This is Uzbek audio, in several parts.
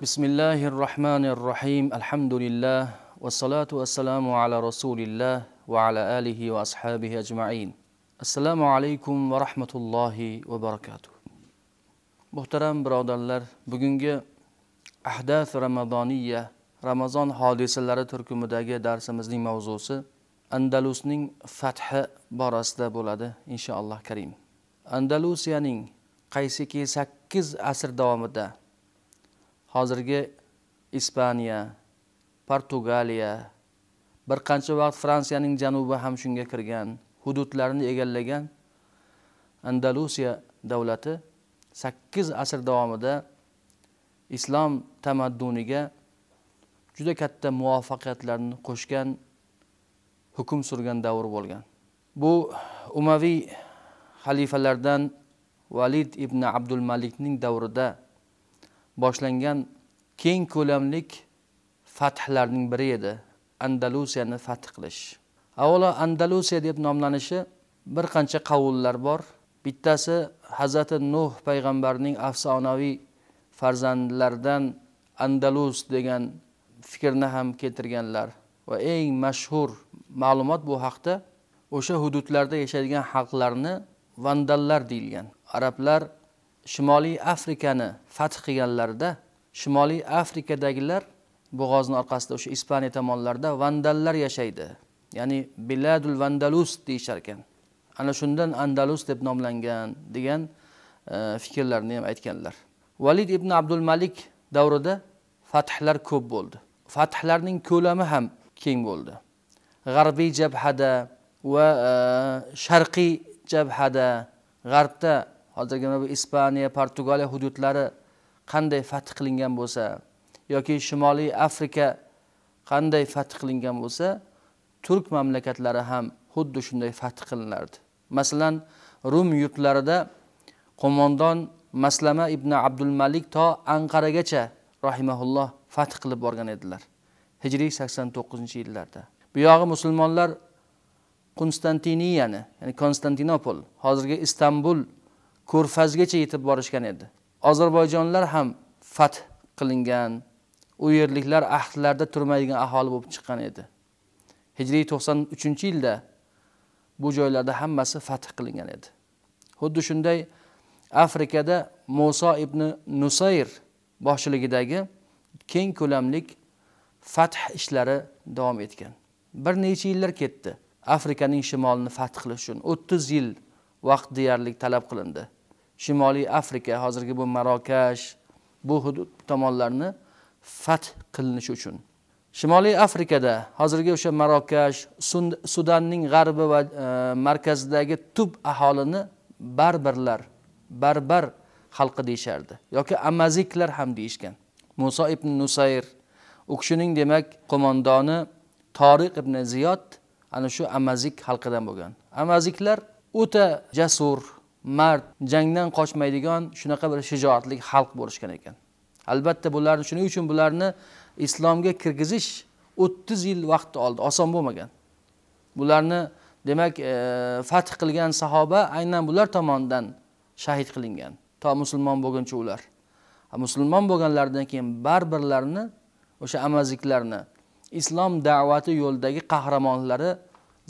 Bismillahirrahmanirrahim. Alhamdulillah. Wassalatu wassalamu ala rasulillah wa ala alihi wa ashabihi ajma'in. Assalomu alaykum va rahmatullohi va barakatuh. Muhtaram birodarlar, bugungi Ahdath Ramadoniyya, Ramazon hodisalari turkumidagi darsimizning mavzusi Andalusning fathi borasida bo'ladi inshaalloh karim. Andalusiyaning qaysiki 8 asr davomida hozirgi Ispaniya, Portugaliya, bir qancha vaqt Fransiyaning janubi ham shunga kirgan, hududlarini egallagan Andalusiya davlati 8 asr davomida islom tamadduniga juda katta muvaffaqiyatlarni qo'shgan, hukm surgan davr bo'lgan. Bu Umaviy xalifalardan Valid ibn Abdul Malikning davrida boshlangan keng ko'lamlik fathlarning biri edi, Andalusiyani fath qilish. Avvalo Andalusiya deb nomlanishi bir qancha qavullar bor. Bittasi Hazrati Nuh payg'ambarning afsonaviy farzandlaridan Andalus degan fikrni ham keltirganlar va eng mashhur ma'lumot bu haqda o'sha hududlarda yashaydigan xalqlarni vandallar deyilgan. Arablar Shimoliy Afrikani fath qilganlarida Shimoliy Afrikadagilar bo'g'ozning orqasida o'sha Ispaniya tomonlarida vandallar yashaydi. Ya'ni Biladul Vandalus deyishar ekan. Ana shundan Andalus deb nomlangan degan fikrlarni ham aytganlar. Valid ibn Abdul Malik davrida fathlar ko'p bo'ldi. Fathlarning ko'lami ham keng bo'ldi. G'arbiy jabhada va sharqiy jabhada, g'arbda hozirgi bu Ispaniya, Portugaliya hududlari qanday fath qilingan bo'lsa yoki Shimoliy Afrika qanday fath qilingan bo'lsa, turk mamlakatlari ham xuddi shunday fath qilinardi. Masalan, Rum yurtlarida qo'mondon Maslama ibn Abdul Malik to Anqaragacha rahimahulloh fath qilib borgan edilar. Hijriy 89-yillarda. Bu yog'i musulmonlar Konstantiniyani, ya'ni Konstantinopol, hozirgi Istanbul Ko'rfazgacha yetib borishgan edi. Ozarbayjonlar ham fath qilingan, u yerliklar ahdlarda turmaydigan aholi bo'lib chiqqan edi. Hijriy 93-yilda bu joylarda hammasi fath qilingan edi. Xuddi shunday Afrikada Musa ibn Nusayr boshchiligidagi keng ko'lamlik fath ishlari davom etgan. Bir necha yillar ketdi. Afrikaning shimolini fath qilish uchun 30 yil vaqt deyarli talab qilindi. Shimoliy Afrika, hozirgi bu Marokash, bu hudud tomonlarni fath qilinishi uchun. Shimoliy Afrikada hozirgi o'sha Marokash, Sudanning g'arbi va markazidagi tub aholini barbar xalqi deyishardi yoki amaziklar ham deyishgan. Musa ibn Nusayr, u kishining demak qo'mondoni Tariq ibn Ziyod ana shu amazik xalqidan bo'lgan. Amaziklar o'ta jasur, mard, jangdan qochmaydigan shunaqa bir shijoatli xalq bo'lishgan ekan. Albatta shuning uchun bularni islomga kirgizish 30 yil vaqt oldi, oson bo'lmagan. Bularni demak fath qilgan sahoba aynan bular tomonidan shahid qilingan. To musulmon bo'lguncha ular. Musulmon bo'lganlardan keyin barbarlarni, o'sha amaziklarni islom da'vati yo'lidagi qahramonlari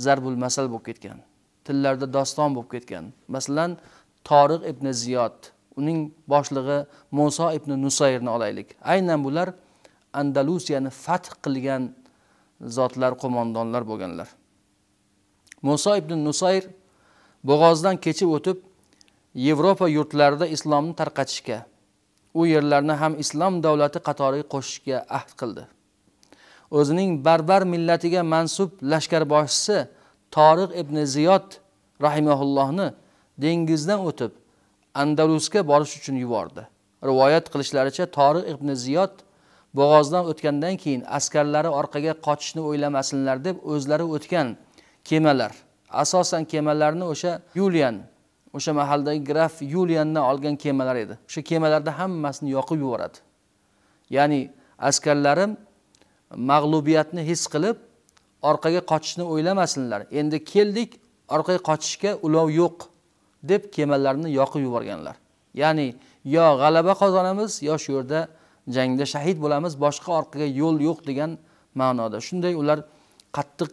zarbul masal bo'lib ketgan. Tillarda doston bo'lib ketgan. Masalan, Tariq ibn Ziyod, uning boshlig'i Musa ibn Nusayrni olaylik. Aynan bular Andalusiyani fath qilgan zotlar, qo'mondonlar bo'lganlar. Musa ibn Nusayr bo'g'ozdan kechib o'tib Yevropa yurtlarida islomni tarqatishga, u yerlarni ham islom davlati qatoriga qo'shishga ahd qildi. O'zining barbar millatiga mansub lashkarboshisi Tariq ibn Ziyod rahimahullohni dengizdan o'tib Andalusga borish uchun yubordi. Rivoyat qilishlaricha Tariq ibn Ziyod bo'g'ozdan o'tgandan keyin askarlari orqaga qochishni o'ylamasinlar deb o'zlari o'tgan kemalar, asosan kemalarni o'sha Yulian, o'sha mahaldagi graf Yuliandan olgan kemalar edi. O'sha kemalarda hammasini yoqib yuboradi. Ya'ni askarlarim mag'lubiyatni his qilib orqaga qochishni o'ylamasinlar. Endi keldik, orqaga qochishga ulov yo'q deb kemalarni yoqib yuborganlar. Ya'ni yo g'alaba qozonamiz, yo shu yerda jangda shahid bo'lamiz, boshqa orqaga yo'l yo'q degan ma'noda. Shunday ular qattiq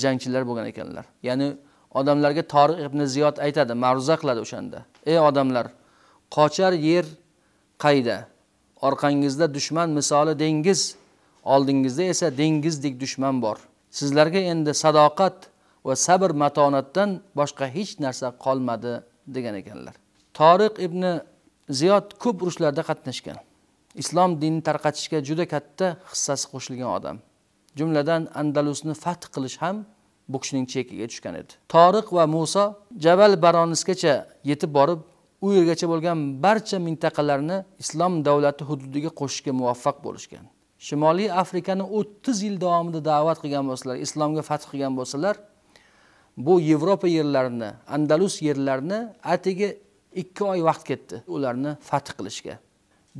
jangchilar bo'lgan ekanlar. Ya'ni odamlarga Tariq ibn Ziyod aytadi, ma'ruza qiladi o'shanda. Ey odamlar, qochar yer qayda? Orqangizda dushman misoli dengiz, oldingizda esa dengizdek dushman bor. Sizlarga endi sadoqat va sabr matonatdan boshqa hech narsa qolmadi degan ekanlar. Tariq ibn Ziyod ko'p urushlarda qatnashgan. Islom dinini tarqatishga juda katta hissasi qo'shilgan odam. Jumladan Andalusni fath qilish ham bu kishining chekiga tushgan edi. Tariq va Musa Jabal Baronisgacha yetib borib, u yergacha bo'lgan barcha mintaqalarni islom davlati hududiga qo'shishga muvaffaq bo'lishgan. Shimoliy Afrikani 30 yil davomida da'vat qilgan bo'lsalar, islomga fath qilgan bo'lsalar, bu Yevropa yerlarini, Andalus yerlarini atigi 2 oy vaqt ketdi ularni fath qilishga.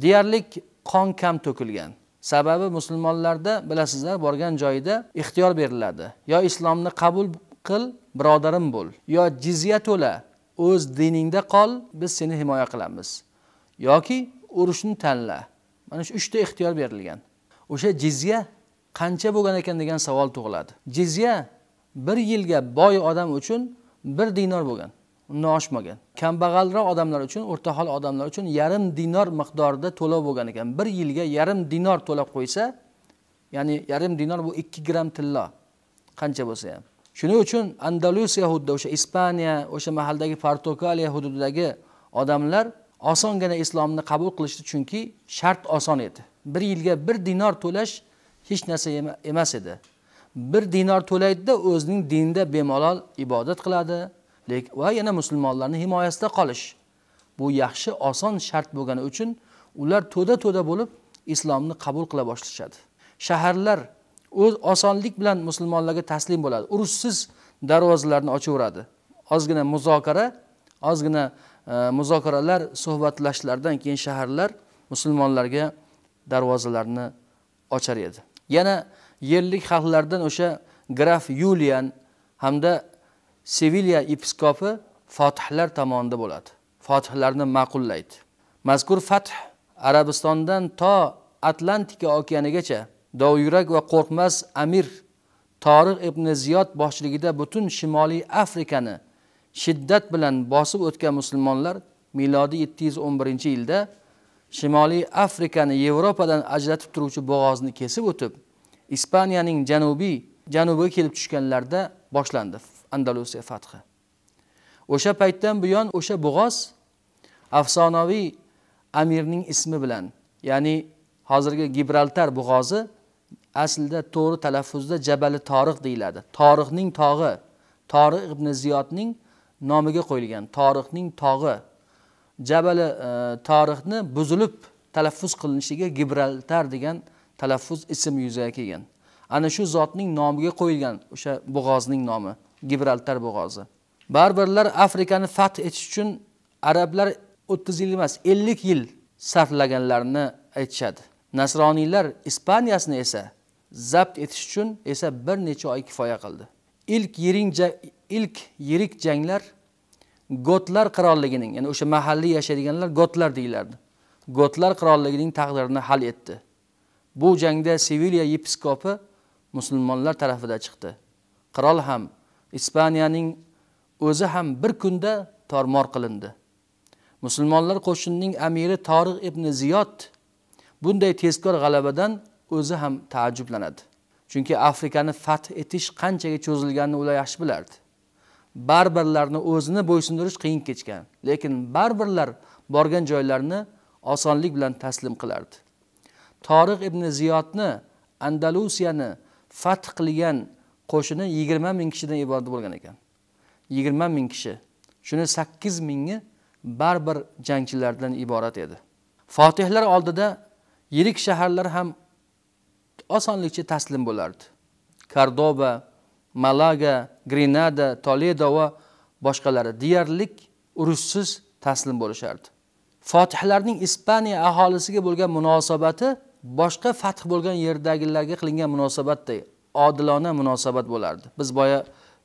Deyarlik qon kam to'kilgan. Sababi musulmonlarda bilasizlar, borgan joyida ixtiyor beriladi. Yo islomni qabul qil, birodarim bo'l, yo jizya to'la, o'z diningda qol, biz seni himoya qilamiz. Yoki urushni tanla. Mana shu 3 ta ixtiyor berilgan. O'sha jizya qancha bo'lgan ekan degan savol tug'iladi. Jizya 1 yilga boy odam uchun 1 dinor bo'lgan. Undan oshmagan. Kambag'alroq odamlar uchun, o'rtahol odamlar uchun yarim dinor miqdorida to'lov bo'lgan ekan. 1 yilga yarim dinor to'lab qo'ysa, ya'ni yarim dinor bu 2 gram tilla. Qancha bo'lsa ham. Shuning uchun Andalusiya hududida, o'sha Ispaniya, o'sha mahaldagi Portugaliya hududidagi odamlar osongina islomni qabul qilishdi, chunki shart oson edi. 1 yilga 1 dinor to'lash hech narsa emas edi. 1 dinor to'laydi-da, o'zining dinida bemalol ibodat qiladi. Va yana musulmonlarning himoyasida qolish. Bu yaxshi, oson shart bo'lgani uchun ular to'da bo'lib islomni qabul qila boshlashadi. Shaharlar o'z osonlik bilan musulmonlarga taslim bo'ladi. Urushsiz darvozalarni ochaveradi. Ozgina muzokaralar, suhbatlashishlardan keyin shaharlar musulmonlarga darvozalarni ochar edi. Yana yerlik xalqlardan o'sha graf Yulian hamda Sevilya episkopi fotihlar tomonidan bo'ladi. Fotihlarni ma'qullaydi. Mazkur fath Arabistondan to Atlantika okeanigacha dovyurak va qo'rqmas amir Tariq ibn Ziyod boshchiligida butun Shimoliy Afrikani shiddat bilan bosib o'tgan musulmonlar milodiy 711-yilda Shimoliy Afrikani Yevropadan ajratib turuvchi bo'g'ozni kesib o'tib, Ispaniyaning janubiga kelib tushganlarda boshlandi Andalusiya fathi. O'sha paytdan buyon o'sha bo'g'oz afsonaviy amirning ismi bilan, ya'ni hozirgi Gibraltar bo'g'ozi aslida to'g'ri talaffuzda Jabali Tariq deyiladi. Tariqning tog'i, Tariq ibn Ziyodning nomiga qo'yilgan. Tariqning tog'i. Jabali Tariqni buzilib talaffuz qilinishiga Gibraltar degan talaffuz ism yuzaga kelgan. Ana shu zotning nomiga qo'yilgan o'sha bo'g'ozning nomi Gibraltar bo'g'ozi. Barbarlar Afrikani fath etish uchun arablar 30 yil emas, 50 yil sarflaganlarini aytishadi. Nasroniylar Ispaniyasini esa zabt etish uchun esa bir necha oy kifoya qildi. Ilk yirik janglar Gotlar qirolligining, ya'ni o'sha mahalliy yashaydiganlar Gotlar deyilardi. Gotlar qirolligining taqdirini hal etdi. Bu jangda Sevilya episkopi musulmonlar tarafida chiqdi. Qirol ham, Ispaniyaning o'zi ham bir kunda tormor qilindi. Musulmonlar qo'shinining amiri Tariq ibn Ziyod bunday tezkor g'alabadan o'zi ham taajjublanadi. Chunki Afrikani fath etish qanchaga cho'zilganini ular yaxshi bilardi. Barbarlarni o'zini bo'ysundirish qiyin kechgan, lekin barbarlar borgan joylarni osonlik bilan taslim qilardi. Tariq ibn Ziyodni Andalusiyani fath qilgan qo'shini 20 ming kishidan iborat bo'lgan ekan. 20 ming kishi. Shuni 8 mingi barbar jangchilardan iborat edi. Fotihlar oldida yirik shaharlar ham osonlikcha taslim bo'lardi. Cordoba, Malaga, Grenada, Toledo va boshqalari deyarlik urushsiz taslim bo'lishardi. Fotihlarning Ispaniya aholisiga bo'lgan munosabati boshqa fath bo'lgan yerdagilarga qilingan munosabatday odilona munosabat bo'lardi. Biz boya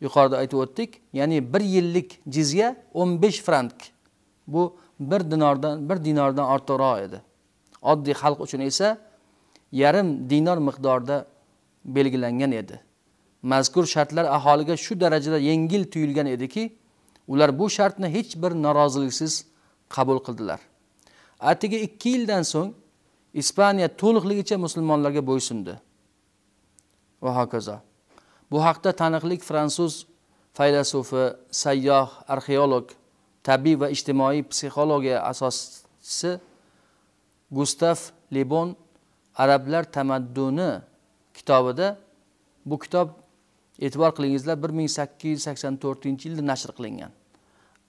yuqorida aytib o'tdik, ya'ni 1 yillik jizya 15 frank. Bu 1 dinordan ortiqroq edi. oddiy xalq uchun esa yarim dinor miqdorida belgilangan edi. Mazkur shartlar aholiga shu darajada yengil tuyulgan ediki, ular bu shartni hech bir noroziliksiz qabul qildilar. Atigi 2 yildan so'ng Ispaniya to'liqligicha musulmonlarga bo'ysundi. Va hokazo. Bu haqda taniqli fransuz faylasufi, sayyoh, arxeolog, tabiiy va ijtimoiy psixologiya asoschisi Gustav Le Bon Arablar tamadduni kitobida, bu kitob e'tibor qilingizlar 1884-yilda nashr qilingan.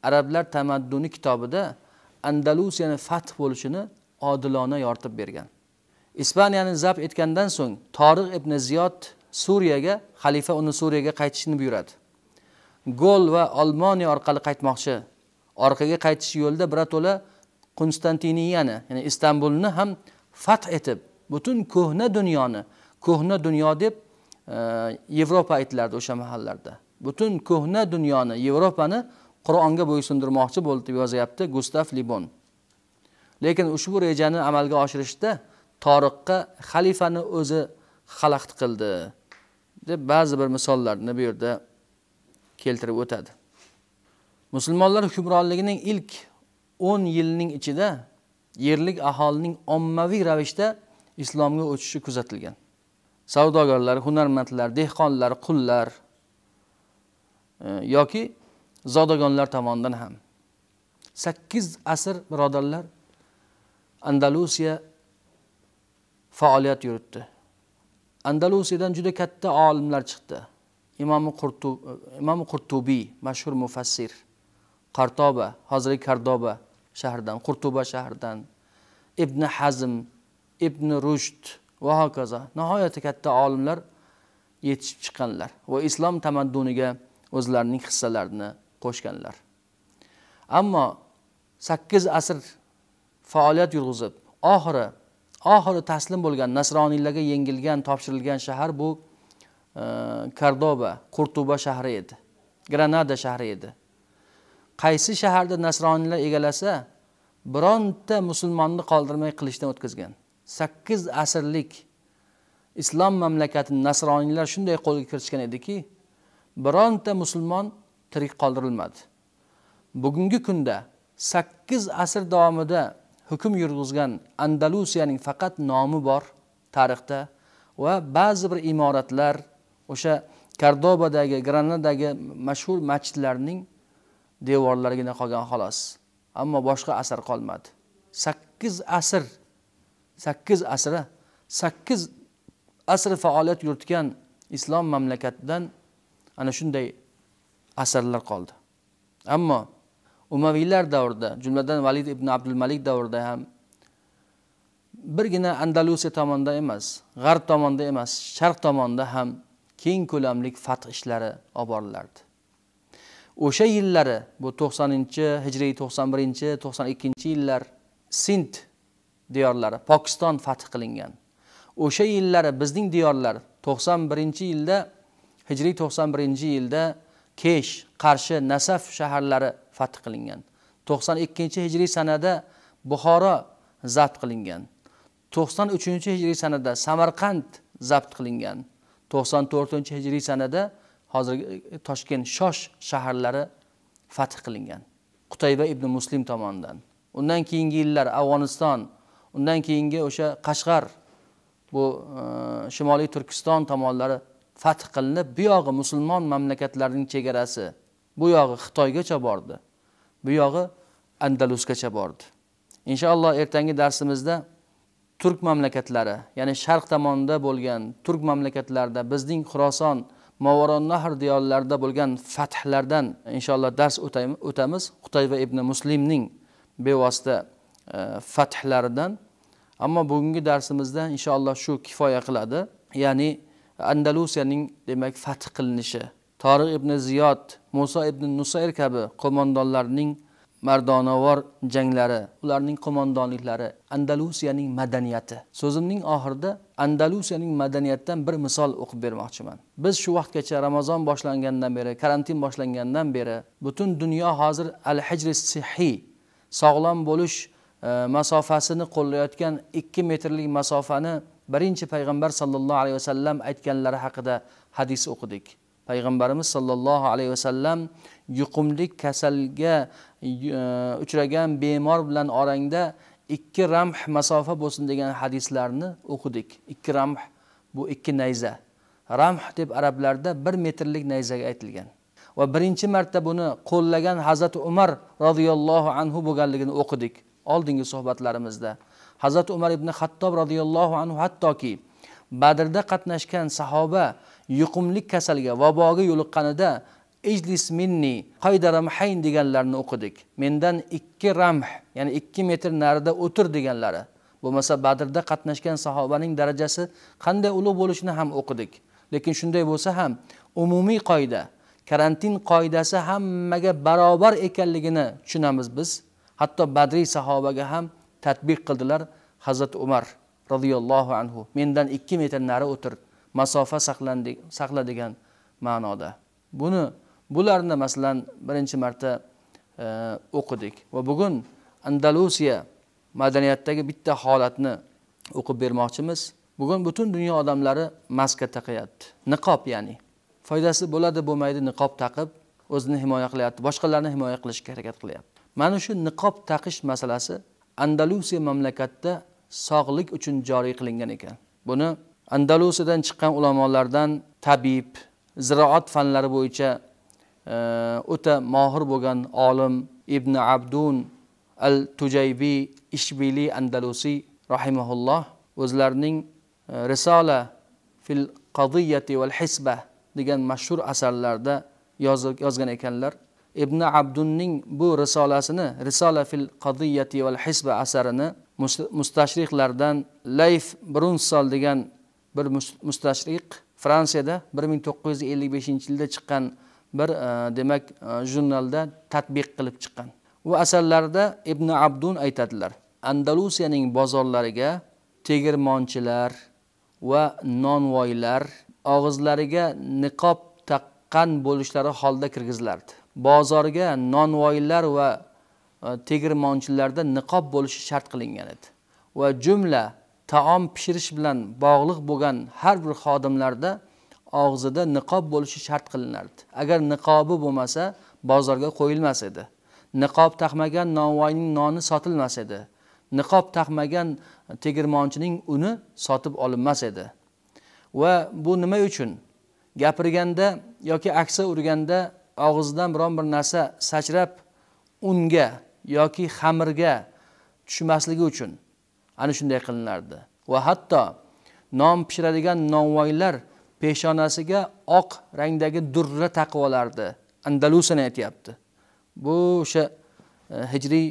Arablar tamadduni kitobida Andalusiyani fath bo'lishini odilona yoritib bergan. Ispaniyani zabt etgandan so'ng Tariq ibn Ziyod Suriyaga, xalifa uni Suriyaga qaytishni buyuradi. Gol va Olmoniya orqali qaytmoqchi. Orqaga qaytish yo'lida birato'la Konstantiniyani, ya'ni Istanbulni ham fath etib, butun ko'hna dunyo deb Yevropa aytilardi o'sha mahallarda. Butun ko'hna dunyoni, Yevropani Qur'onga bo'ysundirmoqchi bo'ldi deb yozyapti Gustav Le Bon. Lekin ushbu rejani amalga oshirishda Tariqqa xalifani o'zi xalaqit qildi deb ba'zi bir misollarni bu yerda keltirib o'tadi. Musulmonlar hukmronligining ilk 10 yilning ichida yerlik aholining ommaviy ravishda islomga o'tishi kuzatilgan. Savdogarlar, hunarmandlar, dehqonlar, qullar yoki zodagonlar tomonidan ham 8 asr birodarlar Andalusiya faoliyat yuritdi. Andalusiyadan juda katta olimlar chiqdi. Imom Qurtubiy, mashhur mufassir, Qartoba, hozirgi Qardoba shahridan, Qurtuba shahridan, Ibn Hazm, Ibn Rushd va hokazo nihoyatda katta olimlar yetishib chiqqanlar va islom tamadduniga o'zlarining hissalarini qo'shganlar. Ammo 8 asr faoliyat yurg'izib, oxiri taslim bo'lgan nasroniylarga yengilgan, topshirilgan shahar bu Qardoba, Qurtuba shahri edi. Granada shahri edi. Qaysi shaharda nasroniylar egallasa, bironta musulmonni qoldirmay qilishdan o'tkazgan. 8 asrlik islom mamlakatini nasroniylar shunday qo'lga kiritishgan ediki, bironta musulmon tirik qoldirilmadi. Bugungi kunda 8 asr davomida hukm yurg'izgan Andalusiyaning faqat nomi bor tarixda va ba'zi bir imoratlar o'sha Qardobadagi, Granadadagi mashhur masjidlarning devorlarigina qolgan xolos. Ammo boshqa asar qolmadi. 8 asr faoliyat yuritgan islom mamlakatidan ana shunday asarlar qoldi. Ammo Umaviylar davrida, jumladan Valid ibn Abdul Malik davrida ham birgina Andalusiya tomonda emas, g'arb tomonda emas, sharq tomonda ham keng ko'lamli fath ishlari olib borilardi. O'sha yillari, bu 90-hijriy, 91-92-yillar Sind diyorlari, Pokiston fath qilingan. O'sha yillari bizning diyorlar 91-yilda, hijriy 91-yilda Kesh, Qarshi, Nasaf shaharlari fath qilingan. 92-hijriy sanada Buxoro zabt qilingan. 93-hijriy sanada Samarqand zabt qilingan. 94-hijriy sanada hozirgi Toshkent, Shosh shaharlari fath qilingan. Qutayba ibn Muslim tomonidan. Undan keyingi yillar Afg'oniston, undan keyingi o'sha Qashqar, bu Shimoliy Turkiston tomonlari fath qilinib, bu yog'i musulmon mamlakatlarining chegarasi, bu yog'i Xitoygacha bordi. Bu yog'i Andalusgacha bordi. Inshaalloh ertangi darsimizda turk mamlakatlari, ya'ni sharq tomonda bo'lgan turk mamlakatlarida bizning Xuroson, Movaronnahr diyorlarida bo'lgan fathlardan inshaalloh dars o'tamiz. Qutayba ibn Muslimning bevosita fathlaridan. Ammo bugungi darsimizda inshaalloh shu kifoya qiladi. Ya'ni Andalusiyaning demak fath qilinishi, Tariq ibn Ziyod, Musa ibn Nusayr kabi qo'mondonlarning mardonavor janglari, ularning qo'mondonliklari, Andalusiyaning madaniyati. So'zimning oxirida Andalusiyaning madaniyatidan bir misol o'qib bermoqchiman. Biz shu vaqtgacha Ramazon boshlangandan beri, karantin boshlangandan beri butun dunyo hozir al-hijr sihhiy, sog'lom bo'lish masofasini qo'llayotgan 2 metrlik masofani birinchi payg'ambar sallallohu alayhi vasallam aytganlari haqida hadis o'qidik. Payg'ambarimiz sallallohu alayhi vasallam yuqumlik kasalga uchragan bemor bilan orangda 2 ramh masofa bo'lsin degan hadislarni o'qidik. 2 ramh bu 2 nayza. Ramh deb arablarda 1 metrlik nayzaga aytilgan. Va birinchi marta buni qo'llagan Hazrat Umar radhiyallohu anhu bo'lganligini o'qidik oldingi suhbatlarimizda. Hazrat Umar ibn Xattob radhiyallohu anhu hattoki Badrda qatnashgan sahoba yuqumlik kasalga, vaboga yo'liqqanida ijlis minni qayda ramhayn deganlarni o'qidik. Mendan 2 ramh, ya'ni 2 metr narida o'tir deganlari. Bo'lmasa Badrda qatnashgan sahobaning darajasi qanday ulug' bo'lishini ham o'qidik. Lekin shunday bo'lsa ham umumiy qoida, karantin qoidasi hammaga barobar ekanligini tushunamiz biz. Hatto Badriy sahobaga ham tatbiq qildilar Hazrat Umar radhiyallohu anhu. Mendan 2 metr nari o'tir, masofa saqla degan ma'noda. Bularni masalan birinchi marta o'qidik va bugun Andalusiya madaniyatidagi bitta holatni o'qib bermoqchimiz. Bugun butun dunyo odamlari maska taqayapti. Niqob ya'ni. Foydasi bo'ladi, bo'lmaydi, niqob taqib o'zini himoya qilyapti, boshqalarni himoya qilishga harakat qilyapti. Mana shu niqob taqish masalasi Andalusiya mamlakatida sog'lik uchun joriy qilingan ekan. Buni Andalusiyadan chiqqan ulamolardan tabib, ziroat fanlari bo'yicha o'ta mohir bo'lgan olim Ibn Abdun al-Tujaybi Ishbili Andalusi rahimahulloh o'zlarining Risola fil qadiyati wal hisba degan mashhur asarlarda yozgan ekanlar. Ibn Abdunning bu risolasini, Risola fil qadiyati wal hisba asarini mustashrihlardan Leif Brunsol degan bir mustashrih Fransiyada 1955-yilda chiqqan bir demak jurnalda tatbiq qilib chiqqan. Bu asarlarda Ibn Abdun aytadilar: Andalusiyaning bozorlariga tegirmonchilar va nonvoylar og'izlariga niqob taqqan bo'lishlari holda kirgizilardi. Bozorga nonvoylar va tegirmonchilarda niqob bo'lishi shart qilingan edi. Va jumla taom pishirish bilan bog'liq bo'lgan har bir xodimlarda og'zida niqob bo'lishi shart qilinardi. Agar niqobi bo'lmasa, bozorga qo'yilmas edi. Niqob taqmagan nonvoyning noni sotilmas edi. Niqob taqmagan tegirmonchining uni sotib olinmas edi. Va bu nima uchun? Gapirganda yoki aksa urganda og'zidan biron bir narsa sachrab unga yoki xamirga tushmasligi uchun ana shunday qilinardi. Va hatto non pishiradigan nonvoylar peshonasiga oq rangdagi durra taqib olardi. Andalusiyani aytyapti. Bu o'sha hijriy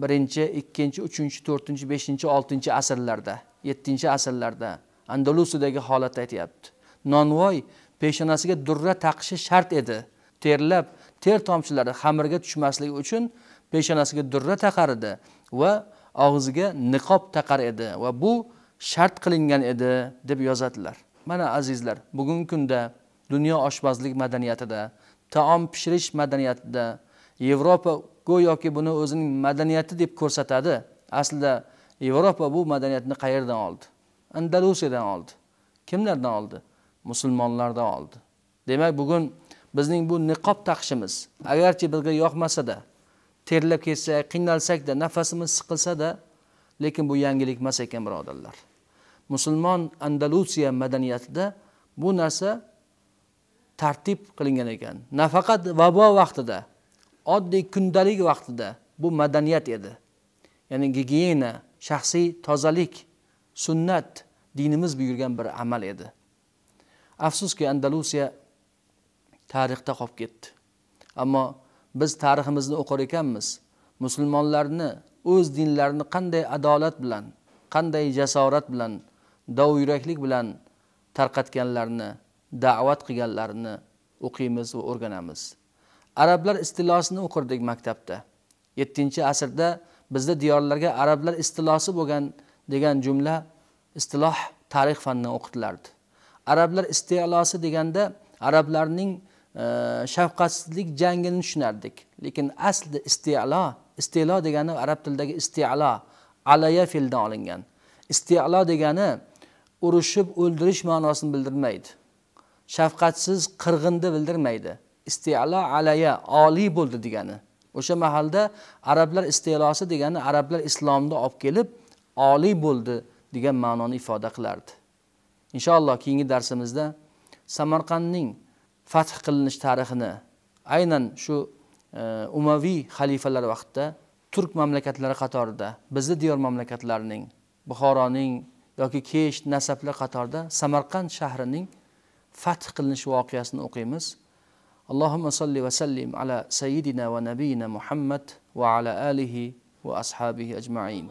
1-2, 3, 4, 5, 6 asrlarda, 7 asrlarda Andalusiyadagi holatni aytyapti. Nonvoy peshonasiga durra taqishi shart edi. Terlab, ter tomchilari xamirga tushmasligi uchun peshonasiga durra taqar edi va og'ziga niqob taqar edi va bu shart qilingan edi deb yozadilar. Mana azizlar, bugungi kunda dunyo oshpazlik madaniyatida, taom pishirish madaniyatida Yevropa go'yoki buni o'zining madaniyati deb ko'rsatadi. Aslida Yevropa bu madaniyatni qayerdan oldi? Andalusiyadan oldi. Kimlardan oldi? Musulmonlardan oldi. Demak, bugun bizning bu niqob taqishimiz, agarchi bizga yoqmasa-da, terlab ketsak, qiynalsak-da, nafasimiz siqilsa-da, lekin bu yangilik emas ekan, birodarlar. Musulmon Andalusiya madaniyatida bu narsa tartib qilingan ekan. Nafaqat vabo vaqtida, oddiy kundalik vaqtida bu madaniyat edi. Ya'ni gigiyena, shaxsiy tozalik, sunnat dinimiz buyurgan bir amal edi. Afsuski Andalusiya tarixda qolib ketdi. Ammo biz tariximizni o'qir ekanmiz. Musulmonlarni o'z dinlarini qanday adolat bilan, qanday jasorat bilan, dovyuraklik bilan tarqatganlarini, da'vat qilganlarini o'qiymiz va o'rganamiz. Arablar istilosini o'qirdik maktabda. 7-asrda bizda diyorlarga arablar istilosi bo'lgan degan jumla, istiloh tarix fanidan o'qitilardi. Arablar istilosi deganda arablarning shafqatsizlik jangini tushunardik. Lekin asli istilo degani arab tilidagi isti'lo, alaya fe'ldan olingan. Isti'lo degani urushib o'ldirish ma'nosini bildirmaydi. Shafqatsiz qirg'inni bildirmaydi. Isti'lo alaya oliy bo'ldi degani. O'sha mahalda arablar istilosi degani arablar islomni olib kelib oliy bo'ldi degan ma'noni ifoda qilardi. Inshaalloh keyingi darsimizda Samarqandning fath qilinish tarixini, aynan shu Umaviy xalifalar vaqtida turk mamlakatlari qatorida, bizning diyor mamlakatlarining, Buxoroning yoki Kesh nasablar qatorida Samarqand shahrining fath qilinish voqeasini o'qiymiz. Allohumma salli va sallim ala sayyidina va nabiyina Muhammad va ala alihi va ashabihi ajma'in.